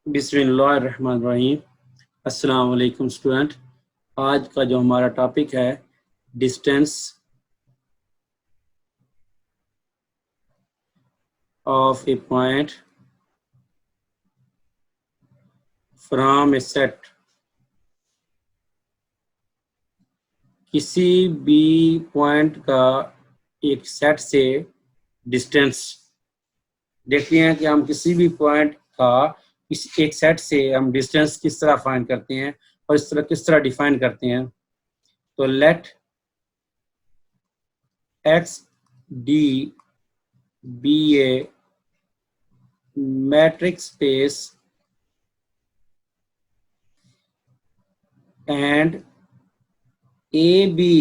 बिस्मिल्लाहिर्रहमानिर्रहीम। अस्सलाम वालेकुम स्टूडेंट। आज का जो हमारा टॉपिक है distance of a point from a set. किसी भी पॉइंट का एक सेट से डिस्टेंस देखते हैं कि हम किसी भी पॉइंट का इस एक सेट से हम डिस्टेंस किस तरह फाइंड करते हैं और इस तरह किस तरह डिफाइन करते हैं। तो let X d be a metric space and A be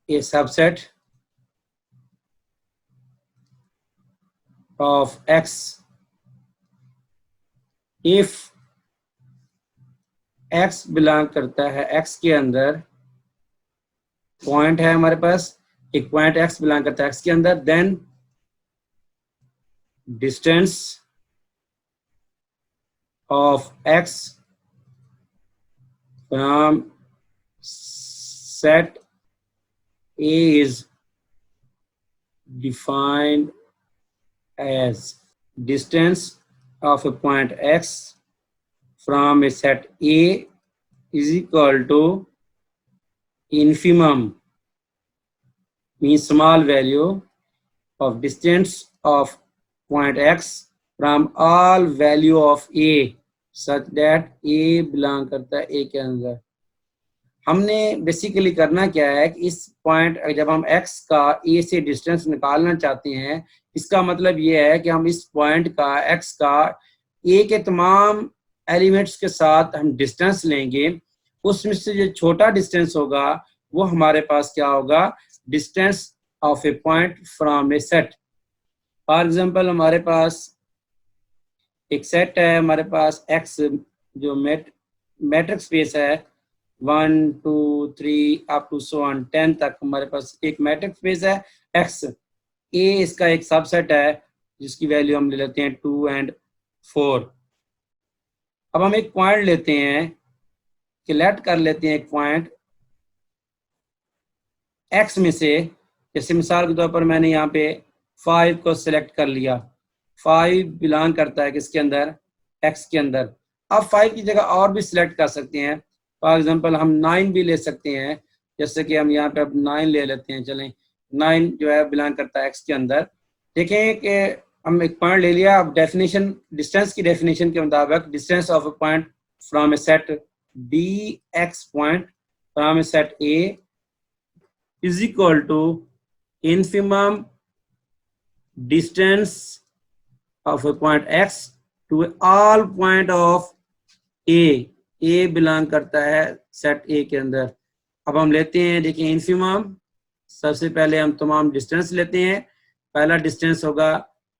a subset of X if X belong करता है X के अंदर, पॉइंट है हमारे पास एक पॉइंट X बिलोंग करता है X के अंदर, then distance of X from set A is defined as distance of a point X from a set A is equal to infimum, means small value of distance of point X from all value of A such that A belong करता है A के अंदर। हमने basically करना क्या है कि इस पॉइंट जब हम X का A से डिस्टेंस निकालना चाहते हैं, इसका मतलब ये है कि हम इस पॉइंट का X का A के तमाम एलिमेंट्स के साथ हम डिस्टेंस लेंगे, उसमें से जो छोटा डिस्टेंस होगा वो हमारे पास क्या होगा, distance of a point from a set. For example हमारे पास एक सेट है, हमारे पास X जो मैट्रिक्स स्पेस है 1 2 3 अप टू सो ऑन 10 तक हमारे पास एक मैट्रिक्स स्पेस है X। A इसका एक सबसेट है जिसकी वैल्यू हम ले लेते हैं 2 और 4। अब हम एक पॉइंट लेते हैं, सिलेक्ट कर लेते हैं एक पॉइंट X में से, जैसे मिसाल के तौर पर मैंने यहाँ पे 5 को सिलेक्ट कर लिया। 5 बिलोंग करता है किसके अंदर, X के अंदर। अब 5 की जगह और भी सिलेक्ट कर सकते हैं, फॉर एग्जांपल हम 9 भी ले सकते हैं, जैसे कि हम यहाँ पे अब 9 ले लेते हैं। चलें 9 जो है बिलोंग करता है X के अंदर। देखें कि हम एक पॉइंट ले लिया। अब डेफिनेशन, डिस्टेंस की डेफिनेशन के मुताबिक distance of a point from a set D x point from a set A is equal to infimum distance of a point X to all point of A। A belong करता है set A के अंदर। अब हम लेते हैं, देखिए infimum, सबसे पहले हम तमाम डिस्टेंस लेते हैं। पहला डिस्टेंस होगा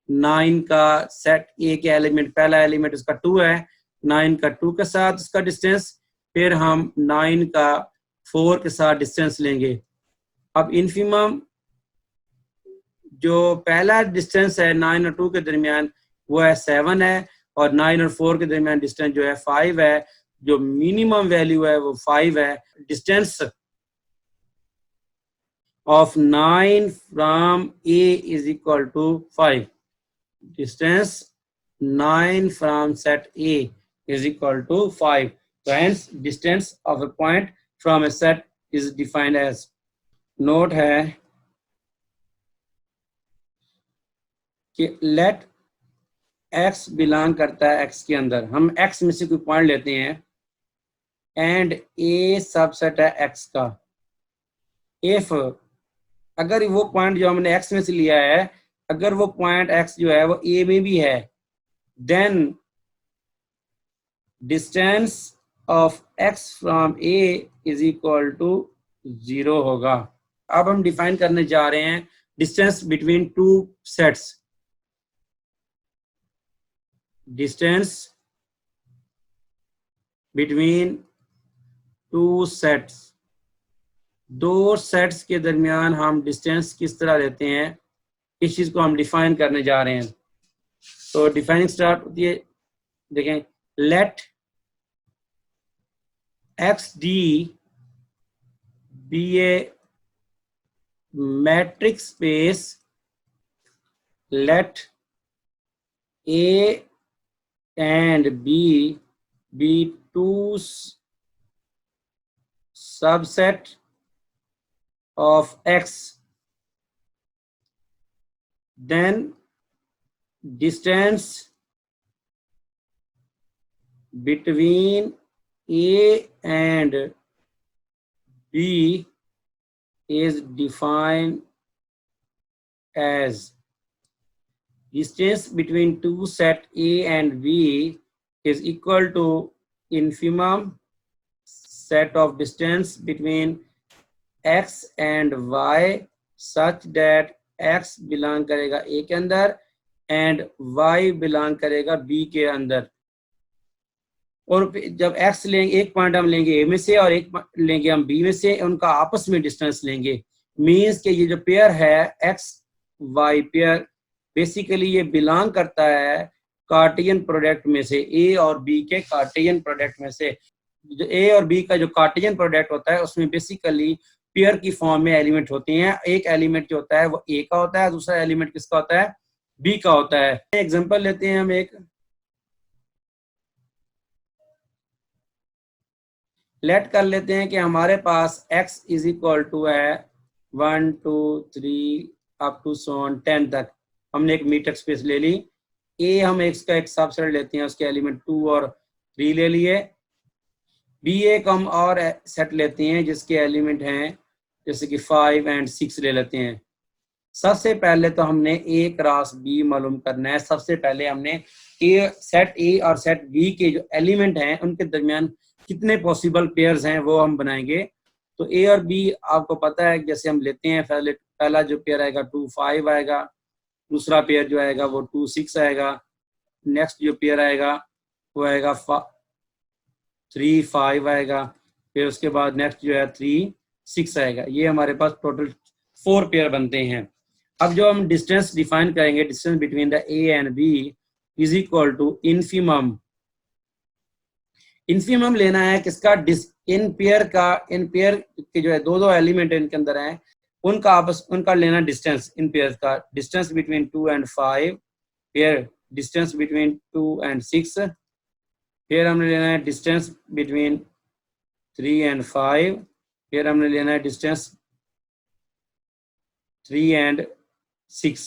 9 का सेट A के एलिमेंट, पहला एलिमेंट उसका 2 है, 9 का 2 के साथ उसका डिस्टेंस, फिर हम 9 का 4 के साथ डिस्टेंस लेंगे। अब इन्फिमम जो पहला डिस्टेंस है 9 और 2 के दरमियान वो है 7 है, और 9 और 4 के दरमियान डिस्टेंस जो है 5 है। जो मिनिमम वैल्यू है वो 5 है। Distance of 9 from A is equal to 5। Distance 9 from set A is equal to 5। तो hence distance of a point from a set is defined as. Note है कि लेट X बिलोंग करता है X के अंदर। हम X में से कोई पॉइंट लेते हैं एंड A सबसेट है X का। इफ अगर वो पॉइंट जो हमने X में से लिया है, अगर वो पॉइंट X जो है वो A में भी है, then distance of X from A is equal to 0 होगा। अब हम डिफाइन करने जा रहे हैं distance between two sets. Distance between two sets, दो सेट्स के दरमियान हम डिस्टेंस किस तरह लेते हैं, इस चीज को हम डिफाइन करने जा रहे हैं। तो डिफाइनिंग स्टार्ट होती है, देखें, let X d be a metric space, let A and B be two subset of X, then distance between A and B is defined as distance between two set A and B is equal to infimum set of distance between X and Y such that X belong करेगा A के अंदर and Y belong करेगा B के अंदर। और जब X लेंगे, एक पॉइंट हम लेंगे A में से और एक लेंगे हम B में से, उनका आपस में डिस्टेंस लेंगे। मीन्स के ये जो पेयर है X Y पेयर, बेसिकली ये बिलोंग करता है कार्टेशियन प्रोडक्ट में से, A और B के कार्टेशियन प्रोडक्ट में से। जो A और B का जो कार्टेशियन प्रोडक्ट होता है उसमें बेसिकली पेयर की फॉर्म में एलिमेंट होती हैं। एक एलिमेंट जो होता है वो A का होता है, दूसरा एलिमेंट किसका होता है, B का होता है। एग्जांपल लेते हैं हम एक, लेट कर लेते हैं कि हमारे पास x इज इक्वल टू है 1 2 3 अप टू 10 तक। हमने एक मीटर स्पेस ले ली। A हम इसका एक सबसेट लेते हैं, उसके एलिमेंट 2 और 3 ले लिए। B एक हम और सेट लेते हैं जिसके एलिमेंट हैं जैसे कि 5 और 6 ले लेते हैं। सबसे पहले तो हमने A क्रॉस B मालूम करना है। सबसे पहले हमने सेट A और सेट B के जो एलिमेंट हैं उनके दरमियान कितने पॉसिबल पेयर्स हैं वो हम बनाएंगे। तो A और B आपको पता है, जैसे हम लेते हैं, पहला जो पेयर आएगा 2 5 आएगा, दूसरा पेयर जो आएगा वो 2 6 आएगा, नेक्स्ट जो पेयर आएगा वो आएगा 3 5 आएगा, फिर उसके बाद नेक्स्ट जो है 3 6 आएगा। ये हमारे पास टोटल 4 पेयर बनते हैं। अब जो हम डिस्टेंस डिफाइन करेंगे, distance between the A and B is equal to infimum. Infimum लेना है किसका, इन पेयर का। इन पेयर के जो है दो एलिमेंट इनके अंदर हैं, उनका लेना डिस्टेंस, इन पेयर का डिस्टेंस बिटवीन 2 and 5, फिर डिस्टेंस बिटवीन 2 and 6, फिर हमने लेना है डिस्टेंस बिटवीन 3 and 5, फिर हमने लेना है डिस्टेंस 3 and 6।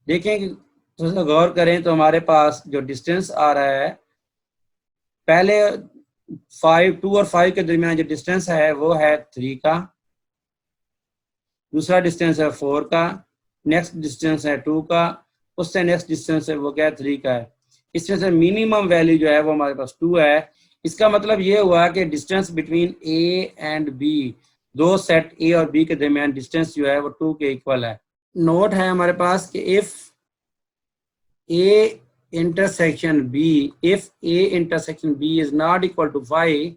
देखें, थोड़ा गौर करें तो हमारे पास जो डिस्टेंस आ रहा है, पहले 2 और 5 के दरमियान जो डिस्टेंस है वो है 3 का, दूसरा डिस्टेंस है 4 का, नेक्स्ट डिस्टेंस है 2 का, उससे नेक्स्ट डिस्टेंस है वो क्या है 3 का है। इसमें से मिनिमम वैल्यू जो है वो हमारे पास 2 है। इसका मतलब ये हुआ कि distance between A and B, दो सेट A और B के दरमियान डिस्टेंस जो है वो 2 के इक्वल है। नोट है हमारे पास कि if A intersection B, if A intersection B is not equal to 5,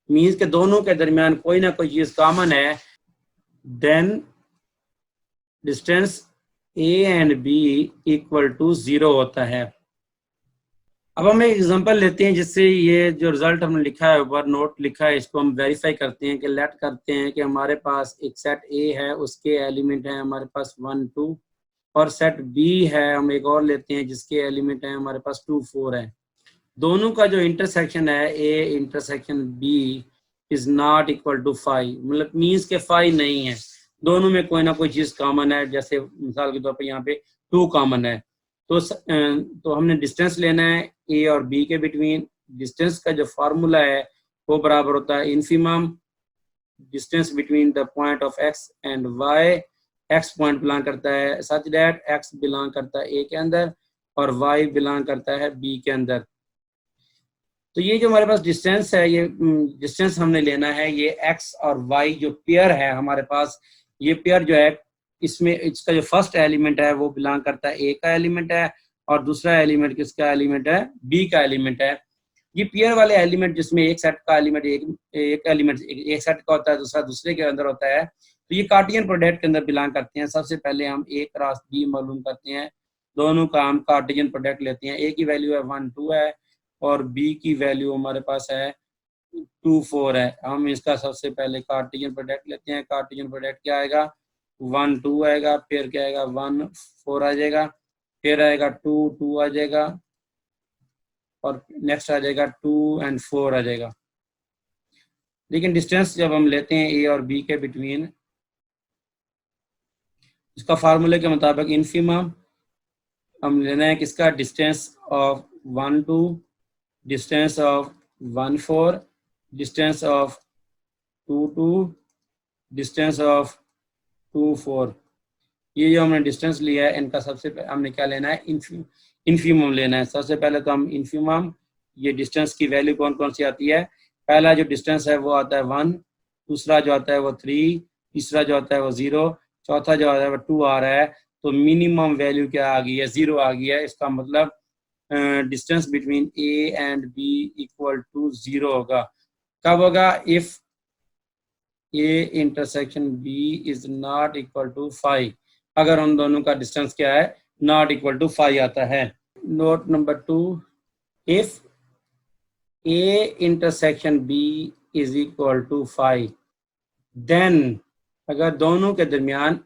means के दोनों के दरमियान कोई ना कोई चीज कॉमन है, then distance A and B equal to 0 होता है। अब हम एक एग्जांपल लेते हैं जिससे ये जो रिजल्ट हमने लिखा है ऊपर नोट लिखा है इसको हम वेरीफाई करते हैं कि लेट करते हैं कि हमारे पास एक सेट A है, उसके एलिमेंट हैं हमारे पास 1 2, और सेट B है हम एक और लेते हैं जिसके एलिमेंट हैं हमारे पास 2 4 है। दोनों का जो इंटरसेक्शन है A intersection B is not equal to 5, मतलब मीन्स के 5 नहीं है, दोनों में कोई ना कोई चीज कॉमन है। जैसे मिसाल के तौर पे यहाँ पे 2 कॉमन है, तो हमने डिस्टेंस लेना है A और B के बिटवीन। डिस्टेंस का जो फार्मूला है वो बराबर होता है infimum distance between the point of X and Y। X point belong करता है सच दैट X बिलोंग करता है A के अंदर और Y बिलोंग करता है B के अंदर। तो ये जो हमारे पास डिस्टेंस है, ये डिस्टेंस हमने लेना है, ये X और Y जो पेयर है हमारे पास, ये पेयर जो है इसमें इसका जो फर्स्ट एलिमेंट है वो बिलोंग करता है A का एलिमेंट है और दूसरा एलिमेंट किसका एलिमेंट है, B का एलिमेंट है। ये पेयर वाले एलिमेंट जिसमें एक सेट का एलिमेंट एक एलिमेंट एक सेट का होता है, दूसरा दूसरे के अंदर होता है, तो ये कार्टेशियन प्रोडक्ट के अंदर बिलोंग करते हैं। सबसे पहले हम A क्रॉस B मालूम करते हैं दोनों का हम कार्टेशियन प्रोडक्ट लेते हैं। ए की वैल्यू है 1 2 है और बी की वैल्यू हमारे पास है 2 4 है। हम इसका सबसे पहले कार्टेशियन प्रोडक्ट लेते हैं। कार्टेशियन प्रोडक्ट क्या आएगा, 1 2 आएगा, फिर क्या आएगा 1 4 आ जाएगा, फिर आएगा 2 2 आ जाएगा और नेक्स्ट आ जाएगा 2 और 4 आ जाएगा। लेकिन डिस्टेंस जब हम लेते हैं ए और बी के बिटवीन, इसका फार्मूले के मुताबिक इन्फिमम हम लेना है किसका, distance of 1 2, distance of 1 4, distance of 2 2, distance of 2 4। ये जो हमने डिस्टेंस लिया है इनका सबसे हमने क्या लेना है, इन्फिमम लेना है। सबसे पहले तो हम इन्फिमम, ये डिस्टेंस की वैल्यू कौन कौन सी आती है, पहला जो डिस्टेंस है वो आता है 1, दूसरा जो आता है वो 3, तीसरा जो आता है वो 0, चौथा जो आता है वो 2 आ रहा है। तो मिनिमम वैल्यू क्या आ गई है, 0 आ गई है। इसका मतलब distance between A and B equal to 0 होगा। कब होगा, if A intersection B is not equal to 5, अगर उन दोनों का डिस्टेंस क्या है, नॉट इक्वल टू 5 आता है। Note number 2, if A intersection B is equal to 5, then अगर दोनों के दरमियान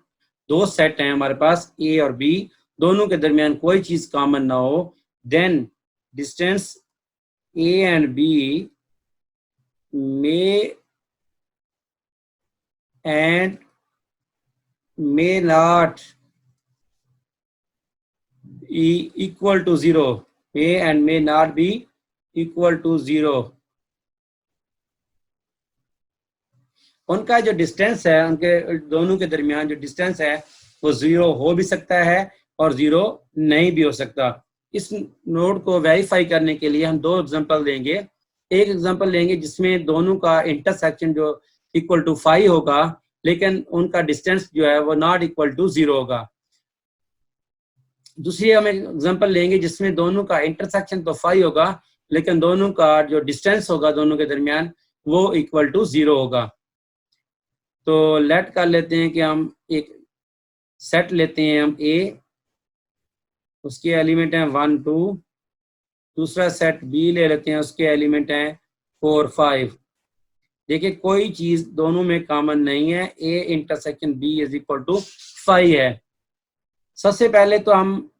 दो सेट हैं हमारे पास ए और बी, दोनों के दरमियान कोई चीज कॉमन ना हो, then distance A and B may not be equal to 0, may not be equal to 0। उनका जो डिस्टेंस है, उनके दोनों के दरमियान जो डिस्टेंस है वो 0 हो भी सकता है और 0 नहीं भी हो सकता। इस नोड को वेरीफाई करने के लिए हम दो एग्जांपल देंगे। एक एग्जांपल लेंगे जिसमें दोनों का इंटरसेक्शन जो इक्वल टू 5 होगा, लेकिन उनका डिस्टेंस जो है वो नॉट इक्वल टू 0 होगा। दूसरी हम एग्जांपल लेंगे जिसमें दोनों का इंटरसेक्शन तो 5 होगा, लेकिन दोनों का जो डिस्टेंस होगा दोनों के दरमियान वो इक्वल टू 0 होगा। तो लेट कर लेते हैं कि हम एक सेट लेते हैं हम ए, उसके एलिमेंट हैं 1 2, दूसरा सेट बी ले लेते हैं, उसके एलिमेंट हैं 4 5। देखिए कोई चीज दोनों में कॉमन नहीं है, A intersection B is equal to 5 है। सबसे पहले तो हम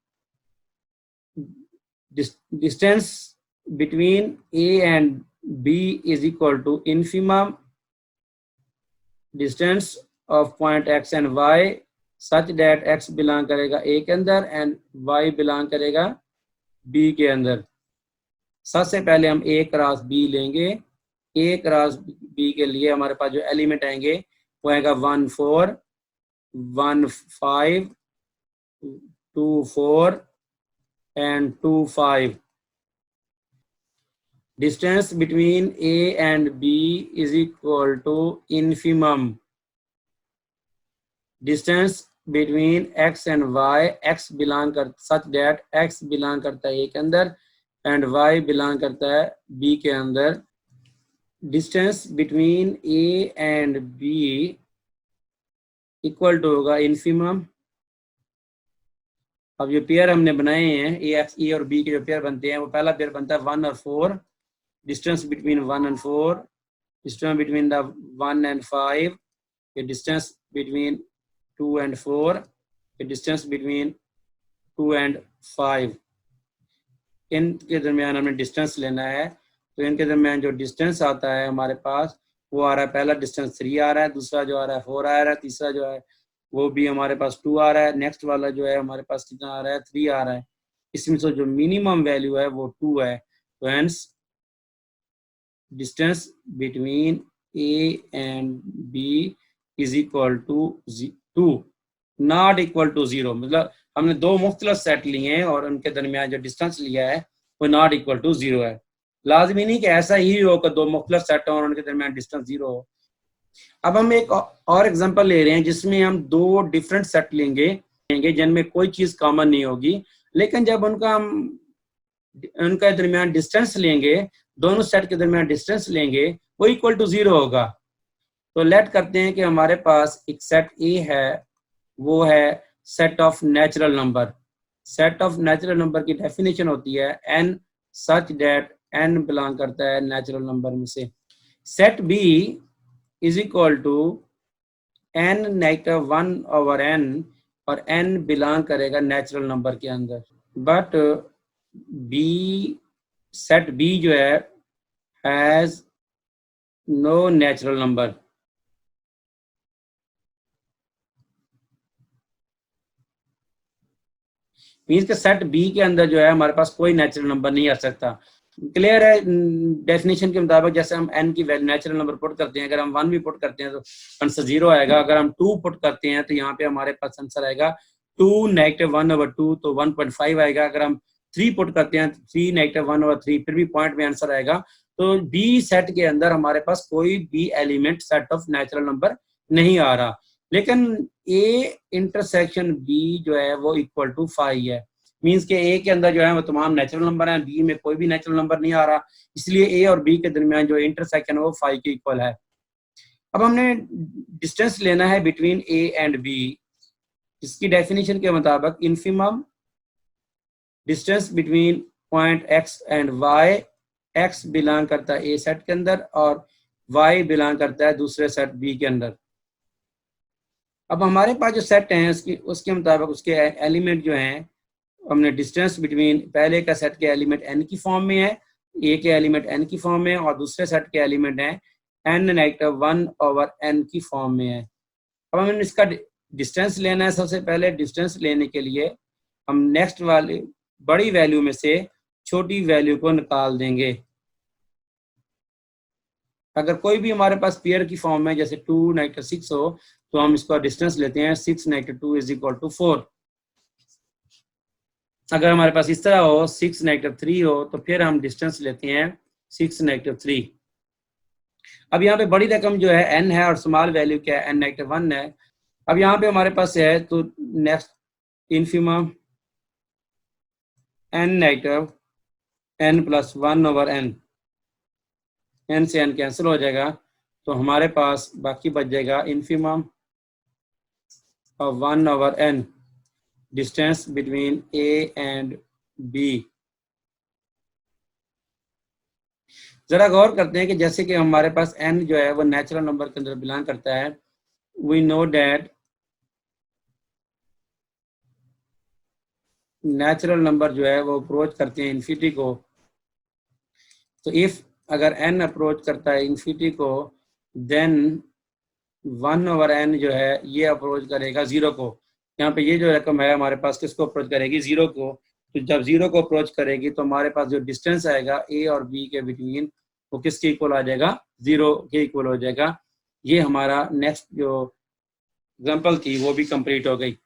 distance between A and B is equal to infimum distance of point x and y such that x belong करेगा ए के अंदर एंड वाई बिलोंग करेगा बी के अंदर। सबसे पहले हम ए क्रॉस बी लेंगे। ए क्रॉस बी के लिए हमारे पास जो एलिमेंट आएंगे वो आएगा 1 4 1 5 2 4 and 2 5। Distance between A and B is equal to infimum distance between X and Y, X belong कर such that X belong करता है A के अंदर and Y belong करता है B के अंदर। Distance between A and B equal to होगा infimum। अब जो पेयर हमने बनाए हैं ए और बी के जो पेयर बनते हैं, वो पहला पेयर बनता है 1 और 4, distance between 1 and 4, distance between the 1 and 5, distance between 2 and 4, distance between 2 and 5। इनके दरमियान हमें डिस्टेंस लेना है। तो इनके दरमियान जो डिस्टेंस आता है हमारे पास वो आ रहा है, पहला डिस्टेंस 3 आ रहा है, दूसरा जो आ रहा है 4 आ रहा है, तीसरा जो है वो भी हमारे पास 2 आ रहा है, नेक्स्ट वाला जो है हमारे पास कितना आ रहा है, 3 आ रहा है। इसमें से जो मिनिमम वैल्यू है वो 2 है। तो hence distance between A and B is equal to 2, not equal to 0। मतलब हमने दो मुख्तलिफ सेट लिए हैं और उनके दरमियान जो डिस्टेंस लिया है वो नॉट इक्वल टू 0 है। लाजमी नहीं कि ऐसा ही हो कि दो मुख्तलिफ सेट हो और उनके दरमियान डिस्टेंस 0 हो। अब हम एक और एग्जांपल ले रहे हैं जिसमें हम दो डिफरेंट सेट लेंगे जिनमें कोई चीज कॉमन नहीं होगी, लेकिन जब उनका दरमियान डिस्टेंस लेंगे, दोनों सेट के दरमियान डिस्टेंस लेंगे, वो इक्वल टू 0 होगा। तो लेट करते हैं कि हमारे पास एक सेट ए है, वो है set of natural number. Set of natural number की डेफिनेशन होती है n such that n belong करता है नेचुरल नंबर में से। Set b is equal to n negative 1 over n और n बिलोंग करेगा नेचुरल नंबर के अंदर। बट b सेट b जो है has no natural number. Means के सेट बी के अंदर जो है हमारे पास कोई नेचुरल नंबर नहीं आ सकता। क्लियर है? डेफिनेशन के मुताबिक जैसे हम n की वैल्यू नेचुरल नंबर पुट करते हैं, अगर हम 1 भी पुट करते हैं तो आंसर 0 आएगा। अगर हम 2 पुट करते हैं तो यहाँ पे हमारे पास आंसर आएगा 2 नेगेटिव 1 ओवर 2 तो 1.5 आएगा। अगर हम 3 पुट करते हैं 3 नेगेटिव 1 ओवर 3 फिर भी पॉइंट में आंसर आएगा। तो बी सेट के अंदर हमारे पास कोई भी element set of natural number नहीं आ रहा, लेकिन ए इंटरसेक्शन बी जो है वो इक्वल टू 5 है। मीन्स के ए के अंदर जो है वो तमाम नेचुरल नंबर हैं, बी में कोई भी नेचुरल नंबर नहीं आ रहा, इसलिए ए और बी के दरमियान जो इंटरसेक्शन है वो 5 के इक्वल है। अब हमने डिस्टेंस लेना है बिटवीन ए एंड बी। इसकी डेफिनेशन के मुताबिक infimum distance between point x and y, x belong करता है ए सेट के अंदर और वाई बिलोंग करता है दूसरे सेट बी के अंदर। अब हमारे पास जो सेट हैं उसके मुताबिक उसके एलिमेंट जो हैं, हमने डिस्टेंस बिटवीन पहले का सेट के एलिमेंट n की फॉर्म में है, ए के एलिमेंट n की फॉर्म में, और दूसरे सेट के एलिमेंट हैं n नेगेटिव 1 ओवर n की फॉर्म में है। अब हमें इसका डिस्टेंस लेना है। सबसे पहले डिस्टेंस लेने के लिए हम नेक्स्ट वाली बड़ी वैल्यू में से छोटी वैल्यू को निकाल देंगे। अगर कोई भी हमारे पास पेयर की फॉर्म में जैसे 2 नेगेटिव 6 हो तो हम इसका डिस्टेंस लेते हैं 6 नेगेटिव 2 इज इक्वल टू 4। अगर हमारे पास इस तरह हो 6 नेगेटिव 3 हो तो फिर हम डिस्टेंस लेते हैं 6 नेगेटिव 3। अब यहाँ पे बड़ी रकम जो है n है और स्मॉल वैल्यू क्या है n नेगेटिव 1 है। अब यहाँ पे हमारे पास है तो next infimum n negative n plus 1 over n, n से n कैंसिल हो जाएगा तो हमारे पास बाकी बच जाएगा infimum of 1 over n distance between a and b। जरा गौर करते हैं कि जैसे कि हमारे पास n जो है वो नेचुरल नंबर के अंदर बिलोंग करता है। We know that natural number जो है वो अप्रोच करते हैं इन्फिनिटी को। तो इफ अगर n अप्रोच करता है इन्फिनिटी को देन 1 ओवर n जो है ये अप्रोच करेगा 0 को। यहाँ पे ये जो रकम है हमारे पास किसको अप्रोच करेगी? 0 को। तो जब 0 को अप्रोच करेगी तो हमारे पास जो डिस्टेंस आएगा a और b के बिटवीन वो किसके इक्वल आ जाएगा? 0 के इक्वल हो जाएगा। ये हमारा नेक्स्ट जो एग्जांपल थी वो भी कंप्लीट हो गई।